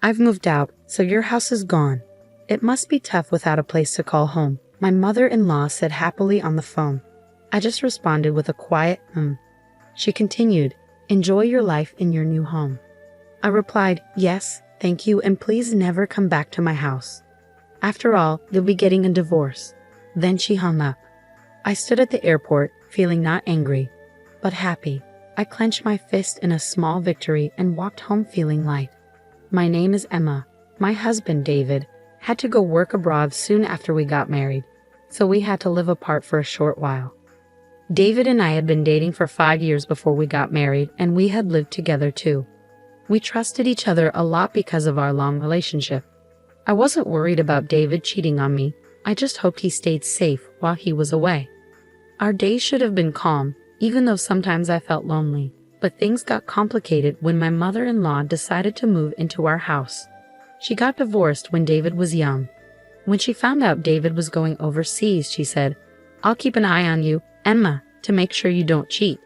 I've moved out, so your house is gone. It must be tough without a place to call home, my mother-in-law said happily on the phone. I just responded with a quiet, She continued, enjoy your life in your new home. I replied, yes, thank you, and please never come back to my house. After all, you'll be getting a divorce. Then she hung up. I stood at the airport, feeling not angry, but happy. I clenched my fist in a small victory and walked home feeling light. My name is Emma. My husband, David, had to go work abroad soon after we got married, so we had to live apart for a short while. David and I had been dating for 5 years before we got married, and we had lived together too. We trusted each other a lot because of our long relationship. I wasn't worried about David cheating on me. I just hoped he stayed safe while he was away. Our days should have been calm, even though sometimes I felt lonely. But things got complicated when my mother-in-law decided to move into our house. She got divorced when David was young. When she found out David was going overseas, she said, I'll keep an eye on you, Emma, to make sure you don't cheat.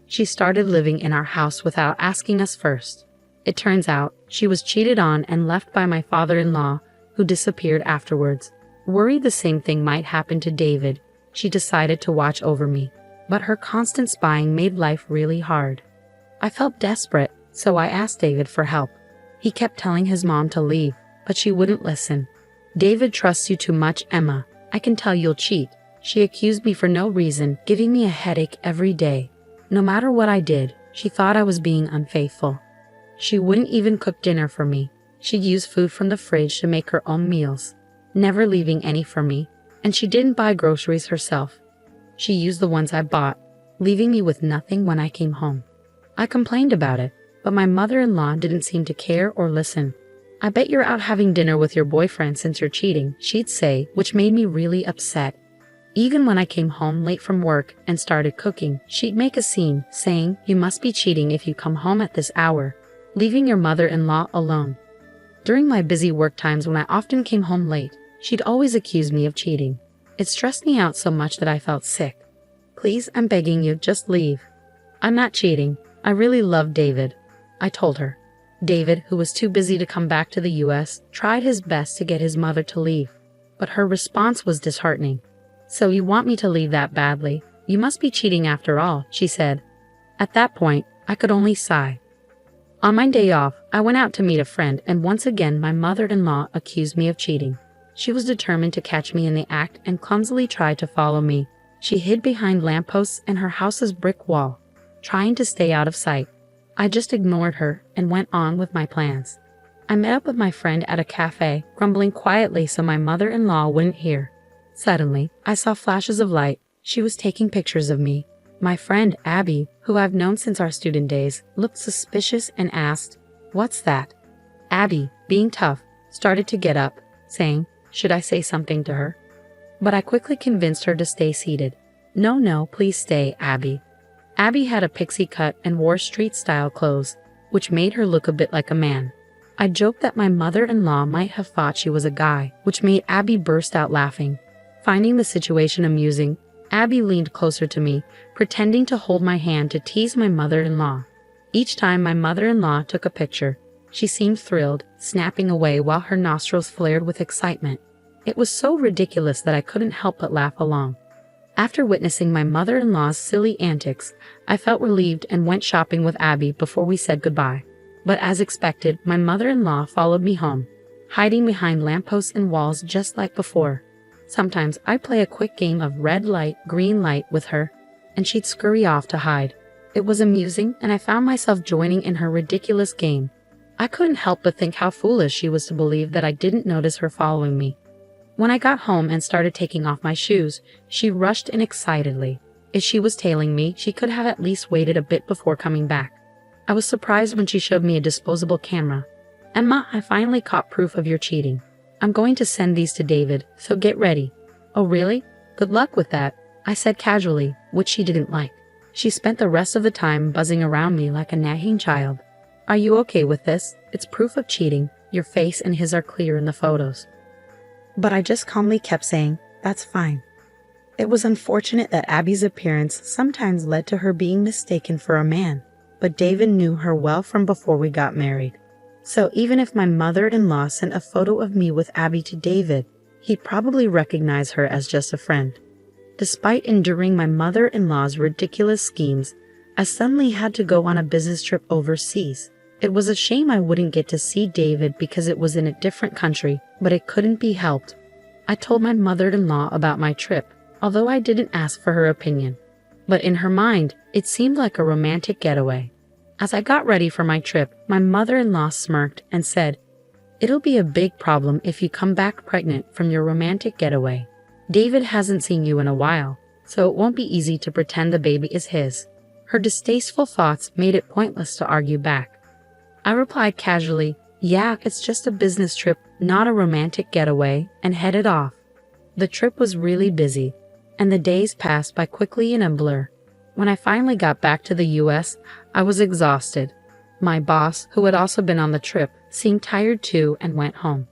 She started living in our house without asking us first. It turns out she was cheated on and left by my father-in-law, who disappeared afterwards. Worried the same thing might happen to David, she decided to watch over me. But her constant spying made life really hard. I felt desperate, so I asked David for help. He kept telling his mom to leave, but she wouldn't listen. David trusts you too much, Emma. I can tell you'll cheat. She accused me for no reason, giving me a headache every day. No matter what I did, she thought I was being unfaithful. She wouldn't even cook dinner for me. She'd use food from the fridge to make her own meals, never leaving any for me, and she didn't buy groceries herself. She used the ones I bought, leaving me with nothing when I came home. I complained about it, but my mother-in-law didn't seem to care or listen. I bet you're out having dinner with your boyfriend since you're cheating, she'd say, which made me really upset. Even when I came home late from work and started cooking, she'd make a scene, saying, you must be cheating if you come home at this hour, leaving your mother-in-law alone. During my busy work times when I often came home late, she'd always accuse me of cheating. It stressed me out so much that I felt sick. Please, I'm begging you, just leave. I'm not cheating. I really love David, I told her. David, who was too busy to come back to the US, tried his best to get his mother to leave, but her response was disheartening. So you want me to leave that badly? You must be cheating after all, she said. At that point, I could only sigh. On my day off, I went out to meet a friend, and once again my mother-in-law accused me of cheating. She was determined to catch me in the act and clumsily tried to follow me. She hid behind lampposts and her house's brick wall, trying to stay out of sight. I just ignored her and went on with my plans. I met up with my friend at a cafe, grumbling quietly so my mother-in-law wouldn't hear. Suddenly, I saw flashes of light. She was taking pictures of me. My friend, Abby, who I've known since our student days, looked suspicious and asked, "What's that?" Abby, being tough, started to get up, saying, "Should I say something to her?" But I quickly convinced her to stay seated. No, please stay, Abby." Abby had a pixie cut and wore street-style clothes, which made her look a bit like a man. I joked that my mother-in-law might have thought she was a guy, which made Abby burst out laughing. Finding the situation amusing, Abby leaned closer to me, pretending to hold my hand to tease my mother-in-law. Each time my mother-in-law took a picture, she seemed thrilled, snapping away while her nostrils flared with excitement. It was so ridiculous that I couldn't help but laugh along. After witnessing my mother-in-law's silly antics, I felt relieved and went shopping with Abby before we said goodbye. But as expected, my mother-in-law followed me home, hiding behind lampposts and walls just like before. Sometimes I'd play a quick game of red light, green light with her, and she'd scurry off to hide. It was amusing, and I found myself joining in her ridiculous game. I couldn't help but think how foolish she was to believe that I didn't notice her following me. When I got home and started taking off my shoes, she rushed in excitedly. If she was tailing me, she could have at least waited a bit before coming back. I was surprised when she showed me a disposable camera. "Emma, I finally caught proof of your cheating. I'm going to send these to David, so get ready." "Oh really? Good luck with that," I said casually, which she didn't like. She spent the rest of the time buzzing around me like a nagging child. "Are you okay with this? It's proof of cheating. Your face and his are clear in the photos." But I just calmly kept saying, "That's fine." It was unfortunate that Abby's appearance sometimes led to her being mistaken for a man, but David knew her well from before we got married. So even if my mother-in-law sent a photo of me with Abby to David, he'd probably recognize her as just a friend. Despite enduring my mother-in-law's ridiculous schemes, I suddenly had to go on a business trip overseas. It was a shame I wouldn't get to see David because it was in a different country, but it couldn't be helped. I told my mother-in-law about my trip, although I didn't ask for her opinion. But in her mind, it seemed like a romantic getaway. As I got ready for my trip, my mother-in-law smirked and said, "It'll be a big problem if you come back pregnant from your romantic getaway. David hasn't seen you in a while, so it won't be easy to pretend the baby is his." Her distasteful thoughts made it pointless to argue back. I replied casually, "Yeah, it's just a business trip, not a romantic getaway," and headed off. The trip was really busy, and the days passed by quickly in a blur. When I finally got back to the US, I was exhausted. My boss, who had also been on the trip, seemed tired too and went home.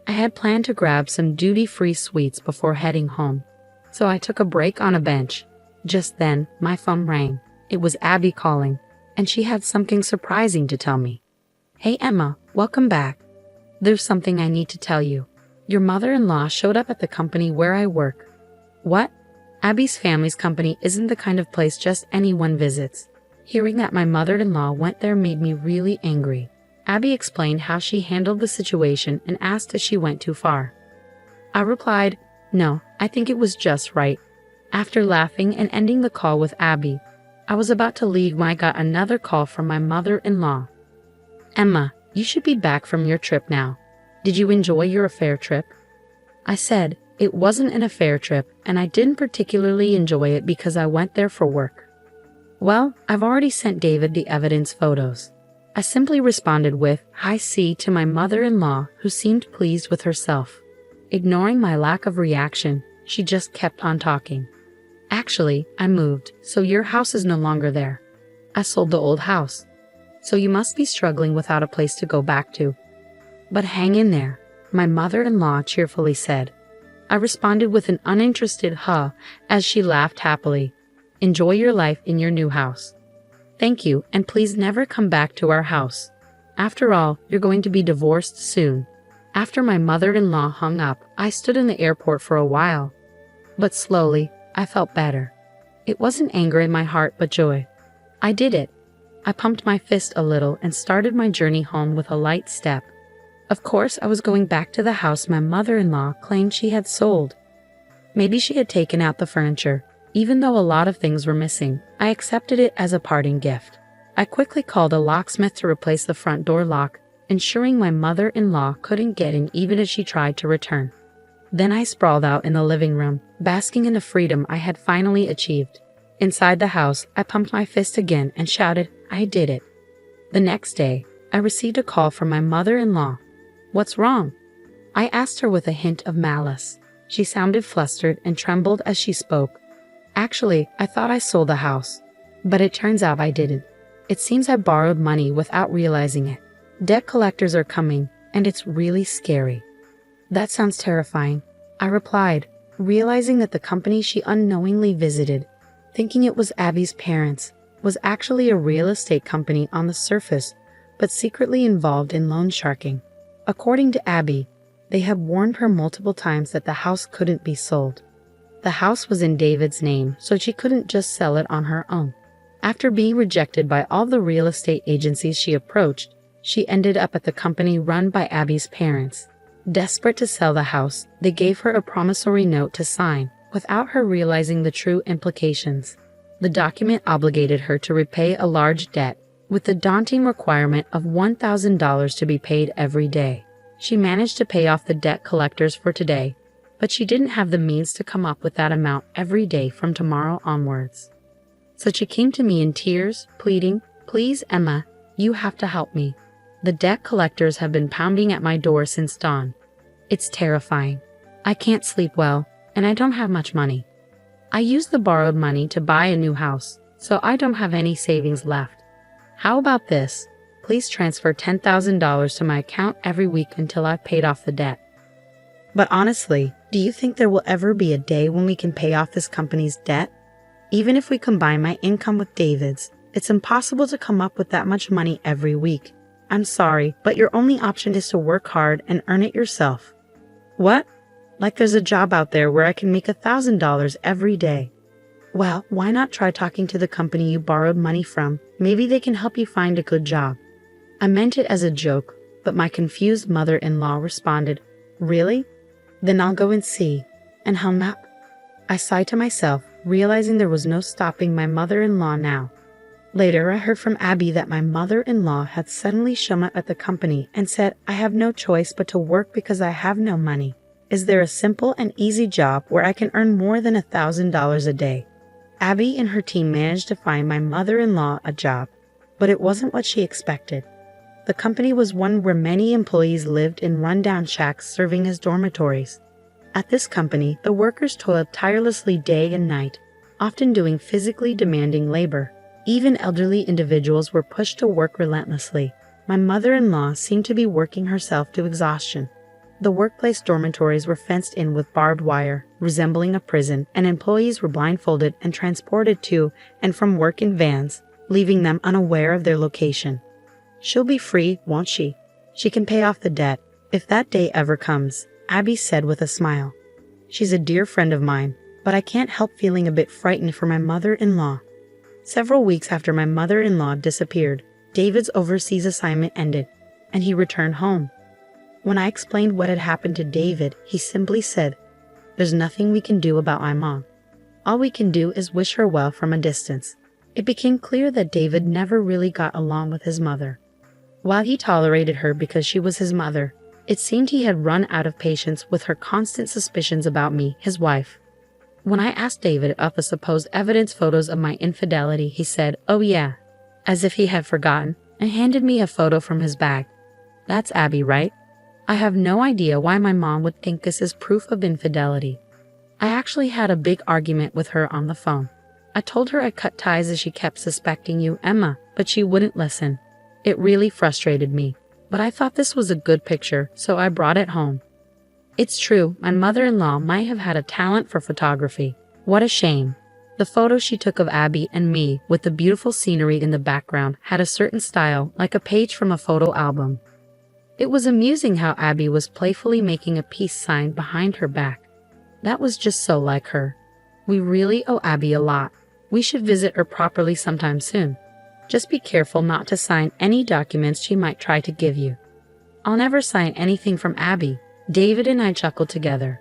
I had planned to grab some duty-free sweets before heading home, so I took a break on a bench. Just then, my phone rang. It was Abby calling, and she had something surprising to tell me. "Hey Emma, welcome back. There's something I need to tell you. Your mother-in-law showed up at the company where I work." "What?" "Abby's family's company isn't the kind of place just anyone visits." Hearing that my mother-in-law went there made me really angry. Abby explained how she handled the situation and asked if she went too far. I replied, "No, I think it was just right." After laughing and ending the call with Abby, I was about to leave when I got another call from my mother-in-law. "Emma, you should be back from your trip now. Did you enjoy your affair trip?" I said, "It wasn't an affair trip, and I didn't particularly enjoy it because I went there for work." "Well, I've already sent David the evidence photos." I simply responded with, "I see" to my mother-in-law, who seemed pleased with herself. Ignoring my lack of reaction, she just kept on talking. "Actually, I moved, so your house is no longer there. I sold the old house. So you must be struggling without a place to go back to. But hang in there," my mother-in-law cheerfully said. I responded with an uninterested "huh" as she laughed happily. "Enjoy your life in your new house." "Thank you, and please never come back to our house. After all, you're going to be divorced soon." After my mother-in-law hung up, I stood in the airport for a while. But slowly, I felt better. It wasn't anger in my heart, but joy. I did it. I pumped my fist a little and started my journey home with a light step. Of course, I was going back to the house my mother-in-law claimed she had sold. Maybe she had taken out the furniture. Even though a lot of things were missing, I accepted it as a parting gift. I quickly called a locksmith to replace the front door lock, ensuring my mother-in-law couldn't get in even if she tried to return. Then I sprawled out in the living room, basking in the freedom I had finally achieved. Inside the house, I pumped my fist again and shouted, "I did it." The next day, I received a call from my mother-in-law. "What's wrong?" I asked her with a hint of malice. She sounded flustered and trembled as she spoke. "Actually, I thought I sold the house, but it turns out I didn't. It seems I borrowed money without realizing it. Debt collectors are coming, and it's really scary." "That sounds terrifying," I replied, realizing that the company she unknowingly visited, thinking it was Abby's parents, was actually a real estate company on the surface, but secretly involved in loan sharking. According to Abby, they had warned her multiple times that the house couldn't be sold. The house was in David's name, so she couldn't just sell it on her own. After being rejected by all the real estate agencies she approached, she ended up at the company run by Abby's parents. Desperate to sell the house, they gave her a promissory note to sign, without her realizing the true implications. The document obligated her to repay a large debt, with the daunting requirement of $1,000 to be paid every day. She managed to pay off the debt collectors for today, but she didn't have the means to come up with that amount every day from tomorrow onwards. So she came to me in tears, pleading, "Please, Emma, you have to help me. The debt collectors have been pounding at my door since dawn. It's terrifying. I can't sleep well, and I don't have much money. I used the borrowed money to buy a new house, so I don't have any savings left. How about this? Please transfer $10,000 to my account every week until I've paid off the debt." But honestly, do you think there will ever be a day when we can pay off this company's debt? Even if we combine my income with David's, it's impossible to come up with that much money every week. I'm sorry, but your only option is to work hard and earn it yourself. What? Like there's a job out there where I can make $1,000 every day. Well, why not try talking to the company you borrowed money from? Maybe they can help you find a good job. I meant it as a joke, but my confused mother-in-law responded, Really? Then I'll go and see, and hung up. I sighed to myself, realizing there was no stopping my mother-in-law now. Later, I heard from Abby that my mother-in-law had suddenly shown up at the company and said, I have no choice but to work because I have no money. Is there a simple and easy job where I can earn more than $1,000 a day? Abby and her team managed to find my mother-in-law a job, but it wasn't what she expected. The company was one where many employees lived in rundown shacks serving as dormitories. At this company, the workers toiled tirelessly day and night, often doing physically demanding labor. Even elderly individuals were pushed to work relentlessly. My mother-in-law seemed to be working herself to exhaustion. The workplace dormitories were fenced in with barbed wire, resembling a prison, and employees were blindfolded and transported to and from work in vans, leaving them unaware of their location. She'll be free, won't she? She can pay off the debt, if that day ever comes, Abby said with a smile. She's a dear friend of mine, but I can't help feeling a bit frightened for my mother-in-law. Several weeks after my mother-in-law disappeared, David's overseas assignment ended, and he returned home. When I explained what had happened to David, he simply said, There's nothing we can do about my mom. All we can do is wish her well from a distance. It became clear that David never really got along with his mother. While he tolerated her because she was his mother, it seemed he had run out of patience with her constant suspicions about me, his wife. When I asked David of the supposed evidence photos of my infidelity, he said, Oh yeah, as if he had forgotten, and handed me a photo from his bag. That's Abby, right? I have no idea why my mom would think this is proof of infidelity. I actually had a big argument with her on the phone. I told her I cut ties as she kept suspecting you, Emma, but she wouldn't listen. It really frustrated me, but I thought this was a good picture, so I brought it home. It's true, my mother-in-law might have had a talent for photography. What a shame. The photo she took of Abby and me, with the beautiful scenery in the background, had a certain style, like a page from a photo album. It was amusing how Abby was playfully making a peace sign behind her back. That was just so like her. We really owe Abby a lot. We should visit her properly sometime soon. Just be careful not to sign any documents she might try to give you. I'll never sign anything from Abby. David and I chuckled together.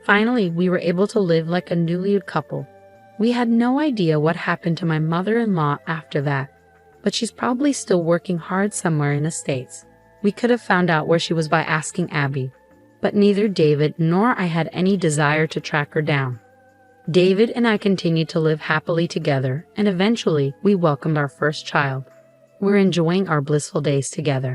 Finally, we were able to live like a newlywed couple. We had no idea what happened to my mother-in-law after that, but she's probably still working hard somewhere in the States. We could have found out where she was by asking Abby, but neither David nor I had any desire to track her down. David and I continued to live happily together, and eventually we welcomed our first child. We're enjoying our blissful days together.